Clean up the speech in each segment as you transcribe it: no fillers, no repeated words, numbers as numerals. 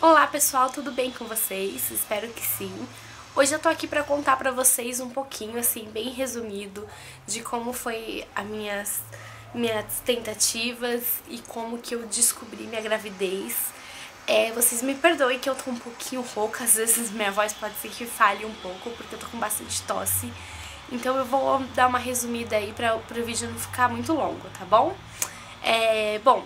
Olá pessoal, tudo bem com vocês? Espero que sim. Hoje eu tô aqui pra contar pra vocês um pouquinho, assim, bem resumido, de como foi as minhas tentativas e como que eu descobri minha gravidez. Vocês me perdoem que eu tô um pouquinho rouca, às vezes minha voz pode ser que falhe um pouco, porque eu tô com bastante tosse. Então eu vou dar uma resumida aí pra o vídeo não ficar muito longo, tá bom? Bom,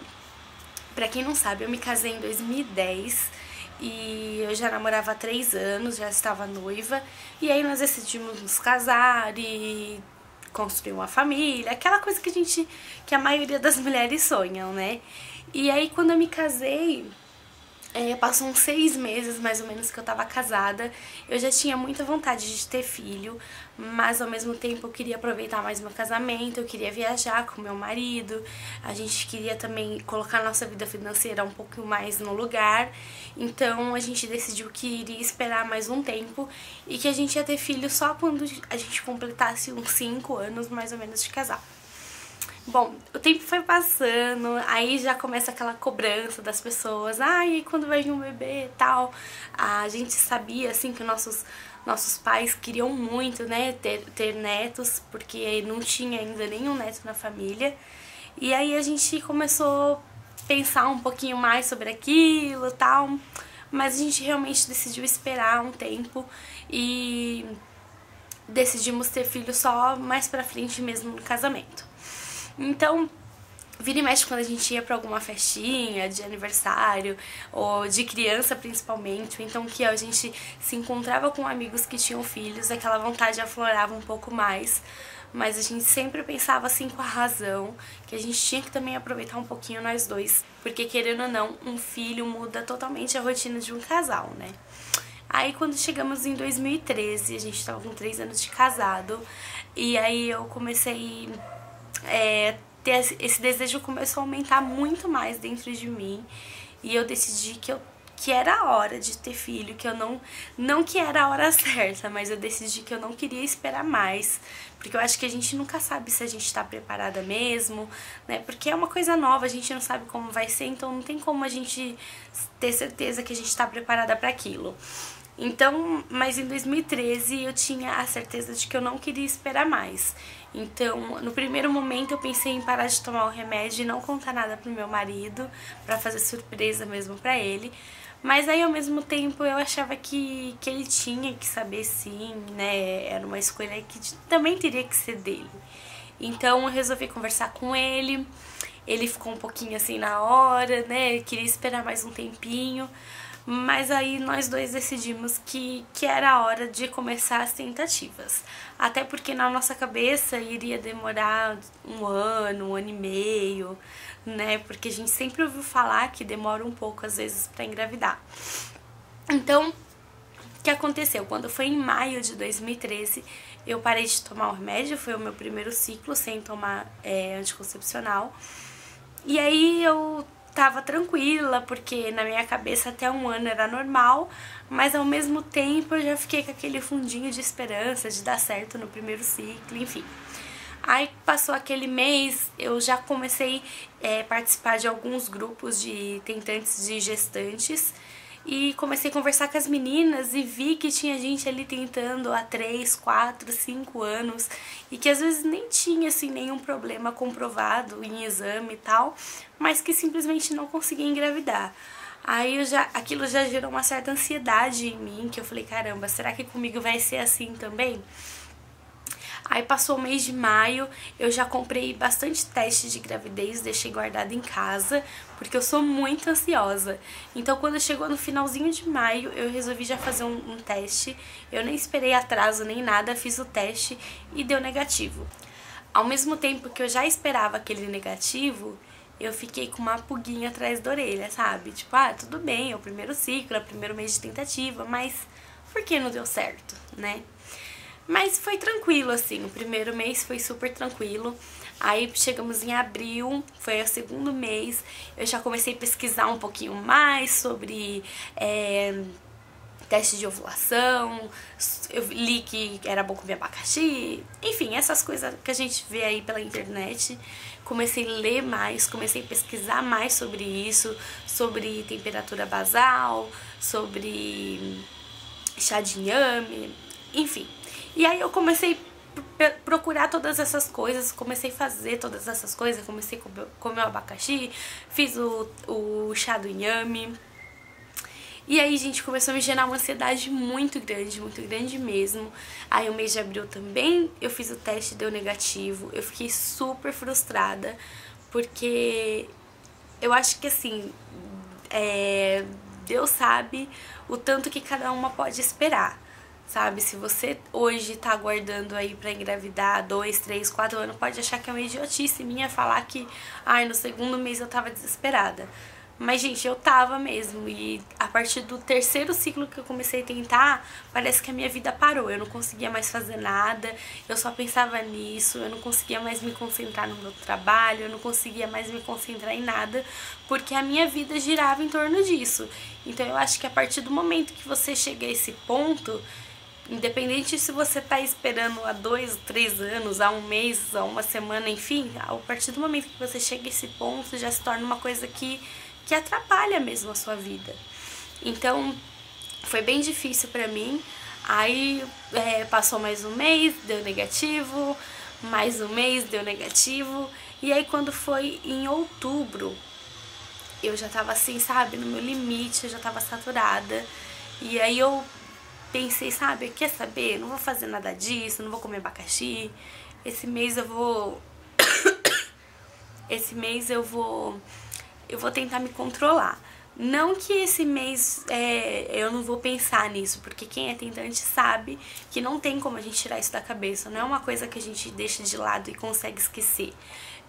pra quem não sabe, eu me casei em 2010 e eu já namorava há 3 anos, já estava noiva. E aí nós decidimos nos casar e construir uma família, aquela coisa que a maioria das mulheres sonham, né? E aí quando eu me casei, passou uns 6 meses mais ou menos que eu tava casada. Eu já tinha muita vontade de ter filho, mas ao mesmo tempo eu queria aproveitar mais meu casamento, eu queria viajar com meu marido, a gente queria também colocar nossa vida financeira um pouco mais no lugar. Então a gente decidiu que iria esperar mais um tempo e que a gente ia ter filho só quando a gente completasse uns 5 anos mais ou menos de casar. Bom, o tempo foi passando, aí já começa aquela cobrança das pessoas. E quando vai vir um bebê e tal. A gente sabia, assim, que nossos pais queriam muito, né, ter netos, porque não tinha ainda nenhum neto na família. E aí a gente começou a pensar um pouquinho mais sobre aquilo e tal. Mas a gente realmente decidiu esperar um tempo e decidimos ter filho só mais pra frente mesmo no casamento. Então, vira e mexe quando a gente ia pra alguma festinha de aniversário ou de criança principalmente, ou então que a gente se encontrava com amigos que tinham filhos, aquela vontade aflorava um pouco mais, mas a gente sempre pensava assim com a razão, que a gente tinha que também aproveitar um pouquinho nós dois, porque querendo ou não, um filho muda totalmente a rotina de um casal, né? Aí quando chegamos em 2013, a gente tava com 3 anos de casado, e aí eu comecei esse desejo começou a aumentar muito mais dentro de mim e eu decidi que era a hora de ter filho, que eu não que era a hora certa, mas eu decidi que eu não queria esperar mais, porque eu acho que a gente nunca sabe se a gente tá preparada mesmo, né? Porque é uma coisa nova, a gente não sabe como vai ser, então não tem como a gente ter certeza que a gente tá preparada para aquilo. Então, mas em 2013 eu tinha a certeza de que eu não queria esperar mais. Então, no primeiro momento eu pensei em parar de tomar o remédio e não contar nada pro meu marido, pra fazer surpresa mesmo pra ele. Mas aí ao mesmo tempo eu achava que ele tinha que saber sim, né? Era uma escolha que também teria que ser dele. Então eu resolvi conversar com ele. Ele ficou um pouquinho assim na hora, né? Queria esperar mais um tempinho. Mas aí nós dois decidimos que era a hora de começar as tentativas. Até porque na nossa cabeça iria demorar um ano e meio, né? Porque a gente sempre ouviu falar que demora um pouco às vezes pra engravidar. Então, o que aconteceu? Quando foi em maio de 2013, eu parei de tomar o remédio, foi o meu primeiro ciclo sem tomar anticoncepcional. E aí eu tava tranquila, porque na minha cabeça até um ano era normal, mas ao mesmo tempo eu já fiquei com aquele fundinho de esperança de dar certo no primeiro ciclo, enfim. Aí passou aquele mês, eu já comecei a participar de alguns grupos de tentantes de gestantes e comecei a conversar com as meninas e vi que tinha gente ali tentando há 3, 4, 5 anos e que às vezes nem tinha assim nenhum problema comprovado em exame e tal, mas que simplesmente não conseguia engravidar. Aí aquilo já gerou uma certa ansiedade em mim, que eu falei, caramba, será que comigo vai ser assim também? Aí passou o mês de maio, eu já comprei bastante teste de gravidez, deixei guardado em casa, porque eu sou muito ansiosa. Então quando chegou no finalzinho de maio, eu resolvi já fazer um teste. Eu nem esperei atraso nem nada, fiz o teste e deu negativo. Ao mesmo tempo que eu já esperava aquele negativo, eu fiquei com uma pulguinha atrás da orelha, sabe? Tipo, tudo bem, é o primeiro ciclo, é o primeiro mês de tentativa, mas por que não deu certo, né? Mas foi tranquilo, assim, o primeiro mês foi super tranquilo. Aí chegamos em abril, foi o segundo mês, eu já comecei a pesquisar um pouquinho mais sobre teste de ovulação, eu li que era bom comer abacaxi, enfim, essas coisas que a gente vê aí pela internet. comecei a ler mais, comecei a pesquisar mais sobre isso, sobre temperatura basal, sobre chá de inhame, enfim. E aí eu comecei a procurar todas essas coisas, comecei a fazer todas essas coisas, comecei a comer o abacaxi, fiz o chá do inhame. E aí, gente, começou a me gerar uma ansiedade muito grande mesmo. Aí, o mês de abril também, eu fiz o teste e deu negativo. Eu fiquei super frustrada, porque eu acho que, assim, Deus sabe o tanto que cada uma pode esperar, sabe? Se você hoje tá aguardando aí pra engravidar 2, 3, 4 anos, pode achar que é uma idiotice minha falar que, ai, no segundo mês eu tava desesperada. Mas, gente, eu tava mesmo, e a partir do terceiro ciclo que eu comecei a tentar, parece que a minha vida parou. Eu não conseguia mais fazer nada, eu só pensava nisso, eu não conseguia mais me concentrar no meu trabalho, eu não conseguia mais me concentrar em nada, porque a minha vida girava em torno disso. Então eu acho que a partir do momento que você chega a esse ponto, independente se você tá esperando há 2, 3 anos, há um mês, há uma semana, enfim, a partir do momento que você chega a esse ponto, já se torna uma coisa que atrapalha mesmo a sua vida. Então, foi bem difícil pra mim. Aí, passou mais um mês, deu negativo, mais um mês, deu negativo. E aí, quando foi em outubro, eu já tava assim, sabe, no meu limite, eu já tava saturada. E aí eu pensei, sabe, quer saber? Não vou fazer nada disso, não vou comer abacaxi. Esse mês eu vou... eu vou tentar me controlar. Não que esse mês eu não vou pensar nisso, porque quem é tentante sabe que não tem como a gente tirar isso da cabeça. Não é uma coisa que a gente deixa de lado e consegue esquecer.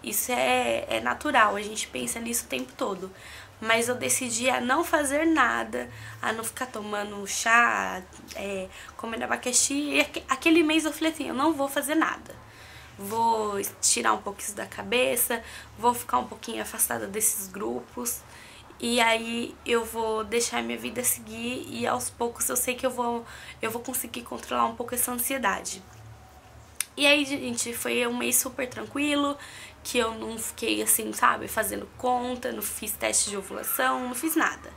Isso é natural, a gente pensa nisso o tempo todo. Mas eu decidi a não fazer nada, a não ficar tomando chá, comendo abacaxi. E aquele mês eu falei assim, eu não vou fazer nada. Vou tirar um pouco isso da cabeça, vou ficar um pouquinho afastada desses grupos, e aí eu vou deixar minha vida seguir, e aos poucos eu sei que eu vou conseguir controlar um pouco essa ansiedade. E aí, gente, foi um mês super tranquilo, que eu não fiquei assim, sabe, fazendo conta, não fiz teste de ovulação, não fiz nada.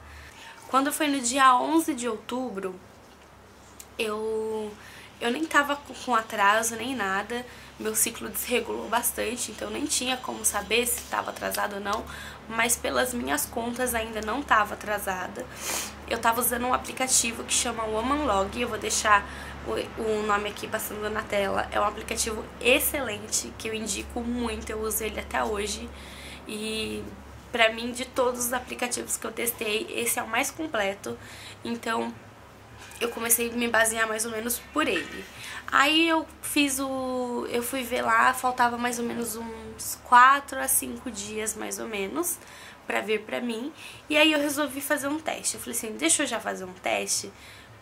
Quando foi no dia 11 de outubro, eu nem tava com atraso nem nada, meu ciclo desregulou bastante, então nem tinha como saber se tava atrasado ou não, mas pelas minhas contas ainda não tava atrasada. Eu tava usando um aplicativo que chama Womanlog, eu vou deixar o nome aqui passando na tela. É um aplicativo excelente, que eu indico muito, eu uso ele até hoje, e pra mim, de todos os aplicativos que eu testei, esse é o mais completo, então eu comecei a me basear mais ou menos por ele. Aí eu fui ver lá, faltava mais ou menos uns 4 a 5 dias mais ou menos pra vir pra mim. E aí eu resolvi fazer um teste. Eu falei assim, deixa eu já fazer um teste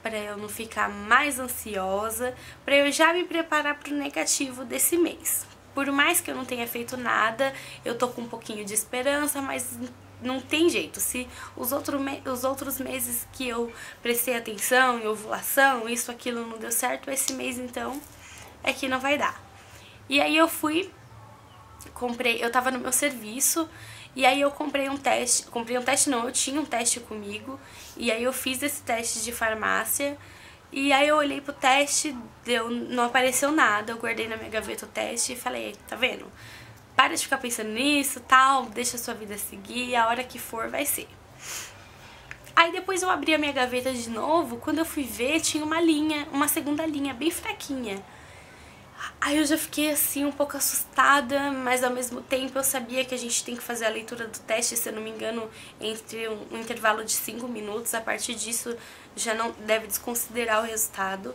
pra eu não ficar mais ansiosa, pra eu já me preparar pro negativo desse mês. Por mais que eu não tenha feito nada, eu tô com um pouquinho de esperança, mas não tem jeito. Se os outros meses que eu prestei atenção em ovulação, isso, aquilo não deu certo, esse mês então é que não vai dar. E aí eu eu tava no meu serviço, e aí eu comprei um teste não, eu tinha um teste comigo, e aí eu fiz esse teste de farmácia, e aí eu olhei pro teste, não apareceu nada, eu guardei na minha gaveta o teste e falei, tá vendo? Para de ficar pensando nisso, tal, deixa a sua vida seguir, a hora que for vai ser. Aí depois eu abri a minha gaveta de novo, quando eu fui ver tinha uma segunda linha, bem fraquinha. Aí eu já fiquei assim um pouco assustada, mas ao mesmo tempo eu sabia que a gente tem que fazer a leitura do teste, se eu não me engano, entre um intervalo de 5 minutos, a partir disso já não deve desconsiderar o resultado.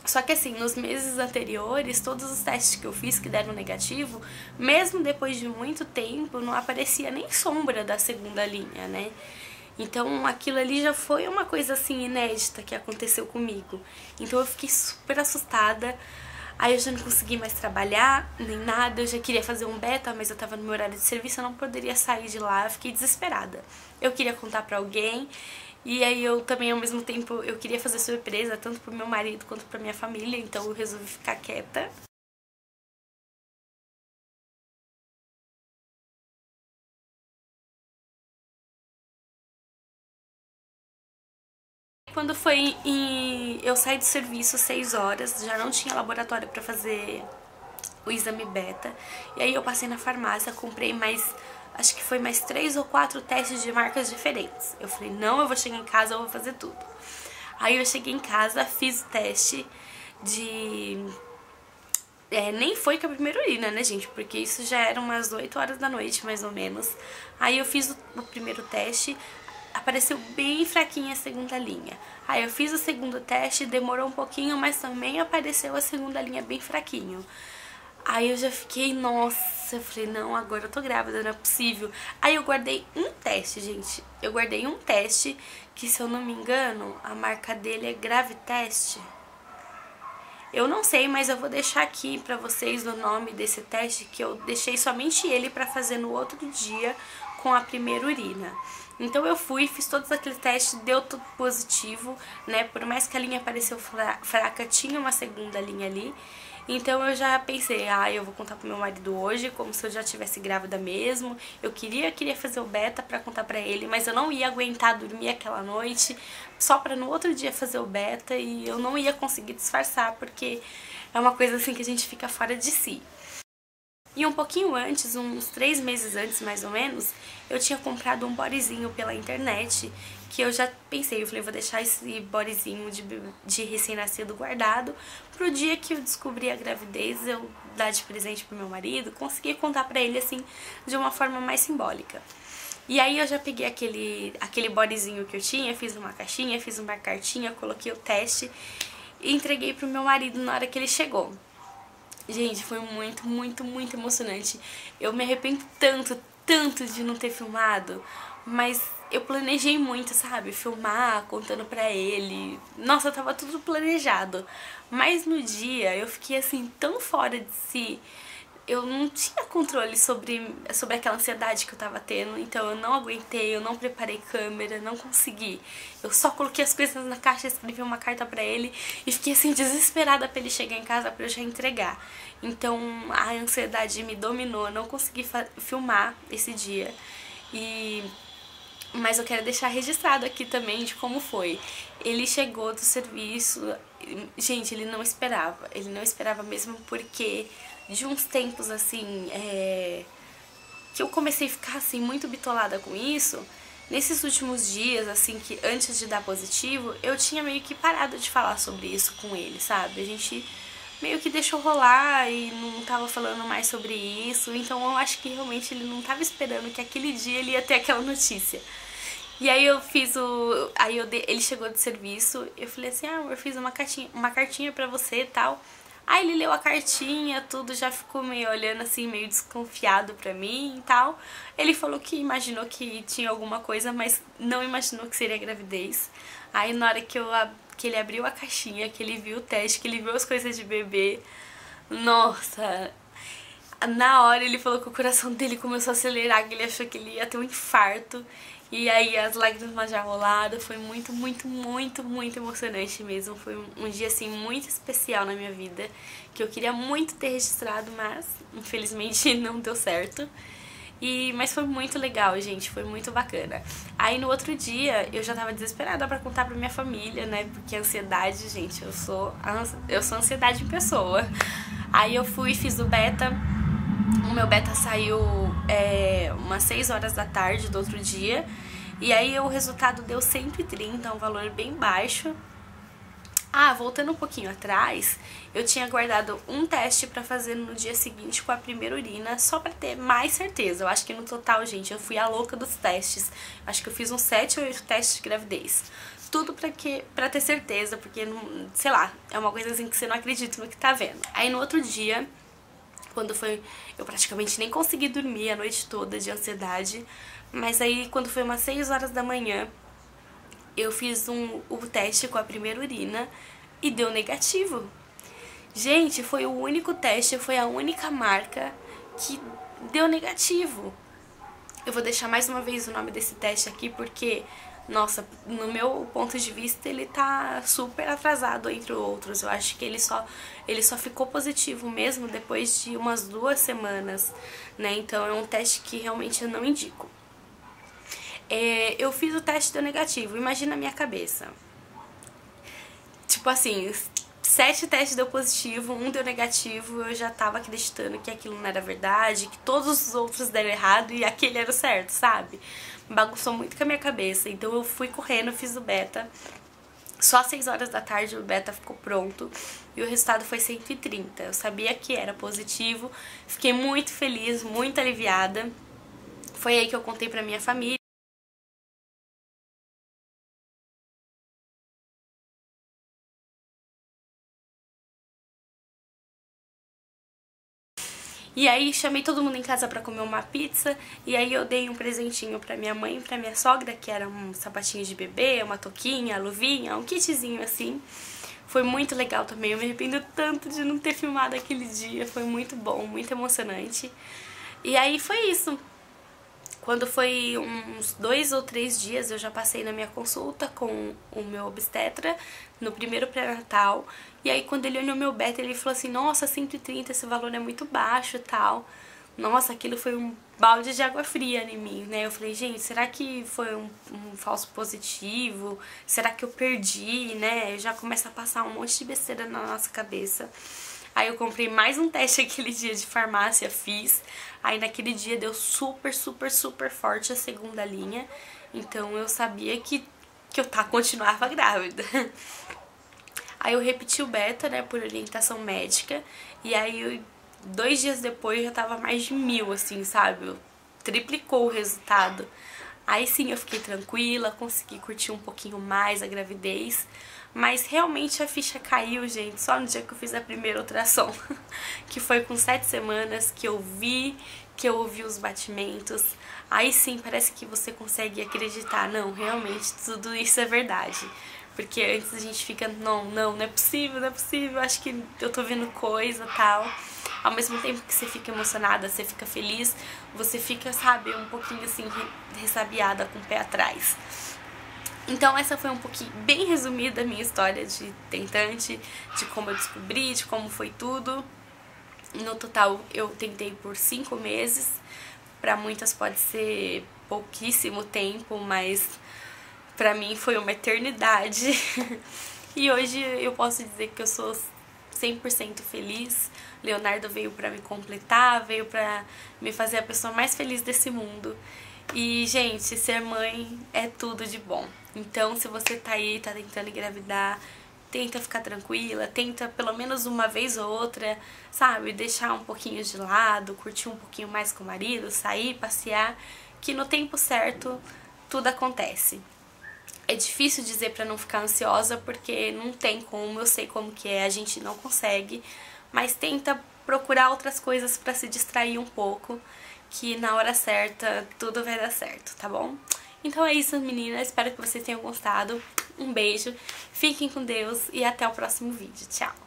Só que assim, nos meses anteriores, todos os testes que eu fiz que deram negativo, mesmo depois de muito tempo, não aparecia nem sombra da segunda linha, né? Então aquilo ali já foi uma coisa assim inédita que aconteceu comigo. Então eu fiquei super assustada, aí eu já não consegui mais trabalhar, nem nada, eu já queria fazer um beta, mas eu tava no meu horário de serviço, eu não poderia sair de lá, eu fiquei desesperada. Eu queria contar pra alguém, e aí eu também, ao mesmo tempo, eu queria fazer surpresa, tanto pro meu marido quanto pra minha família, então eu resolvi ficar quieta. quando foi eu saí do serviço 6 horas, já não tinha laboratório pra fazer o exame beta. E aí eu passei na farmácia, comprei mais, acho que foi mais 3 ou 4 testes de marcas diferentes. Eu falei, não, eu vou chegar em casa, eu vou fazer tudo. Aí eu cheguei em casa, fiz o teste de... nem foi com a primeira urina, né, gente? Porque isso já era umas 8 horas da noite, mais ou menos. Aí eu fiz o primeiro teste, apareceu bem fraquinha a segunda linha. Aí eu fiz o segundo teste, demorou um pouquinho, mas também apareceu a segunda linha bem fraquinho. Aí eu já fiquei, nossa, eu falei, não, agora eu tô grávida, não é possível. Aí eu guardei um teste, gente. Eu guardei um teste, que se eu não me engano, a marca dele é Gravitest. Eu não sei, mas eu vou deixar aqui pra vocês o nome desse teste, que eu deixei somente ele pra fazer no outro dia com a primeira urina. Então eu fui, fiz todos aqueles testes, deu tudo positivo, né? Por mais que a linha pareceu fraca, tinha uma segunda linha ali. Então eu já pensei, eu vou contar pro meu marido hoje, como se eu já tivesse grávida mesmo. Eu queria fazer o beta pra contar pra ele, mas eu não ia aguentar dormir aquela noite, só pra no outro dia fazer o beta, e eu não ia conseguir disfarçar, porque é uma coisa assim que a gente fica fora de si. E um pouquinho antes, uns 3 meses antes mais ou menos, eu tinha comprado um bodyzinho pela internet, que eu já pensei, eu falei, vou deixar esse bodyzinho de recém-nascido guardado pro dia que eu descobri a gravidez, eu dar de presente pro meu marido, conseguir contar pra ele assim, de uma forma mais simbólica. E aí eu já peguei aquele bodyzinho que eu tinha, fiz uma caixinha, fiz uma cartinha, coloquei o teste e entreguei pro meu marido na hora que ele chegou. Gente, foi muito, muito, muito emocionante. Eu me arrependo tanto de não ter filmado, mas eu planejei muito, sabe? Filmar, contando pra ele. Nossa, tava tudo planejado. Mas no dia eu fiquei assim, tão fora de si. Eu não tinha controle sobre aquela ansiedade que eu tava tendo, então eu não aguentei, eu não preparei câmera, não consegui. Eu só coloquei as coisas na caixa, escrevi uma carta pra ele e fiquei assim desesperada pra ele chegar em casa pra eu já entregar. Então a ansiedade me dominou, eu não consegui filmar esse dia. Mas eu quero deixar registrado aqui também de como foi. Ele chegou do serviço, gente, ele não esperava mesmo, porque de uns tempos assim, que eu comecei a ficar assim muito bitolada com isso. Nesses últimos dias, assim, que antes de dar positivo, eu tinha meio que parado de falar sobre isso com ele, sabe? A gente meio que deixou rolar e não tava falando mais sobre isso, então eu acho que realmente ele não tava esperando que aquele dia ele ia ter aquela notícia. E aí eu fiz ele chegou de serviço, eu falei assim, eu fiz uma cartinha pra você e tal. Aí ele leu a cartinha, tudo, já ficou meio olhando assim, meio desconfiado pra mim e tal. Ele falou que imaginou que tinha alguma coisa, mas não imaginou que seria gravidez. Aí na hora que ele abriu a caixinha, que ele viu o teste, que ele viu as coisas de bebê, nossa, na hora ele falou que o coração dele começou a acelerar, que ele achou que ele ia ter um infarto. E aí as lágrimas já rolaram, foi muito, muito, muito, muito emocionante mesmo. Foi um dia assim muito especial na minha vida, que eu queria muito ter registrado, mas infelizmente não deu certo. Mas foi muito legal, gente, foi muito bacana. Aí no outro dia eu já tava desesperada pra contar pra minha família, né? Porque a ansiedade, gente, eu sou ansiedade em pessoa. Aí eu fui, fiz o beta. O meu beta saiu umas 6 horas da tarde do outro dia. E aí o resultado deu 130, um valor bem baixo. Voltando um pouquinho atrás, eu tinha guardado um teste pra fazer no dia seguinte com a primeira urina, só pra ter mais certeza. Eu acho que no total, gente, eu fui a louca dos testes. Acho que eu fiz uns 7 ou 8 testes de gravidez. Tudo pra ter certeza, porque, sei lá, é uma coisa assim que você não acredita no que tá vendo. Aí no outro dia, quando foi, eu praticamente nem consegui dormir a noite toda de ansiedade, mas aí quando foi umas 6 horas da manhã, eu fiz o teste com a primeira urina e deu negativo. Gente, foi o único teste, foi a única marca que deu negativo. Eu vou deixar mais uma vez o nome desse teste aqui porque, nossa, no meu ponto de vista ele tá super atrasado entre outros. Eu acho que ele só ficou positivo mesmo depois de umas 2 semanas, né? Então é um teste que realmente eu não indico. Eu fiz o teste, deu negativo. Imagina a minha cabeça. tipo assim, 7 testes deu positivo, 1 deu negativo, eu já tava acreditando que aquilo não era verdade, que todos os outros deram errado e aquele era o certo, sabe? Bagunçou muito com a minha cabeça, então eu fui correndo, fiz o beta. Só às 6 horas da tarde o beta ficou pronto e o resultado foi 130. Eu sabia que era positivo, fiquei muito feliz, muito aliviada. Foi aí que eu contei pra minha família. E aí chamei todo mundo em casa pra comer uma pizza, e aí eu dei um presentinho pra minha mãe e pra minha sogra, que era um sapatinho de bebê, uma touquinha, luvinha, um kitzinho assim. Foi muito legal também, eu me arrependo tanto de não ter filmado aquele dia, foi muito bom, muito emocionante. E aí foi isso. Quando foi uns 2 ou 3 dias, eu já passei na minha consulta com o meu obstetra, no primeiro pré-natal. E aí, quando ele olhou meu beta, ele falou assim, nossa, 130, esse valor é muito baixo e tal. Nossa, aquilo foi um balde de água fria em mim, né? Eu falei, gente, será que foi um falso positivo? Será que eu perdi, né? Já começa a passar um monte de besteira na nossa cabeça. Aí eu comprei mais um teste aquele dia de farmácia, fiz. Aí naquele dia deu super, super, super forte a segunda linha. Então eu sabia que eu continuava grávida. Aí eu repeti o beta, né, por orientação médica. E aí 2 dias depois já tava mais de 1000, assim, sabe? Triplicou o resultado. Aí sim eu fiquei tranquila, consegui curtir um pouquinho mais a gravidez. Mas realmente a ficha caiu, gente, só no dia que eu fiz a primeira ultrassom. Que foi com 7 semanas que eu ouvi os batimentos. Aí sim parece que você consegue acreditar, não, realmente tudo isso é verdade. Porque antes a gente fica, não é possível, não é possível, acho que eu tô vendo coisa, tal. Ao mesmo tempo que você fica emocionada, você fica feliz, você fica, sabe, um pouquinho assim, ressabiada, com o pé atrás. Então essa foi um pouquinho, bem resumida, a minha história de tentante, de como eu descobri, de como foi tudo. No total eu tentei por 5 meses, pra muitas pode ser pouquíssimo tempo, mas pra mim foi uma eternidade. E hoje eu posso dizer que eu sou 100% feliz. Leonardo veio pra me completar, veio pra me fazer a pessoa mais feliz desse mundo. E, gente, ser mãe é tudo de bom. Então, se você tá aí, tá tentando engravidar, tenta ficar tranquila, tenta pelo menos uma vez ou outra, sabe, deixar um pouquinho de lado, curtir um pouquinho mais com o marido, sair, passear, que no tempo certo tudo acontece. É difícil dizer pra não ficar ansiosa, porque não tem como, eu sei como que é, a gente não consegue, mas tenta procurar outras coisas pra se distrair um pouco, que na hora certa tudo vai dar certo, tá bom? Então é isso, meninas, espero que vocês tenham gostado, um beijo, fiquem com Deus e até o próximo vídeo, tchau!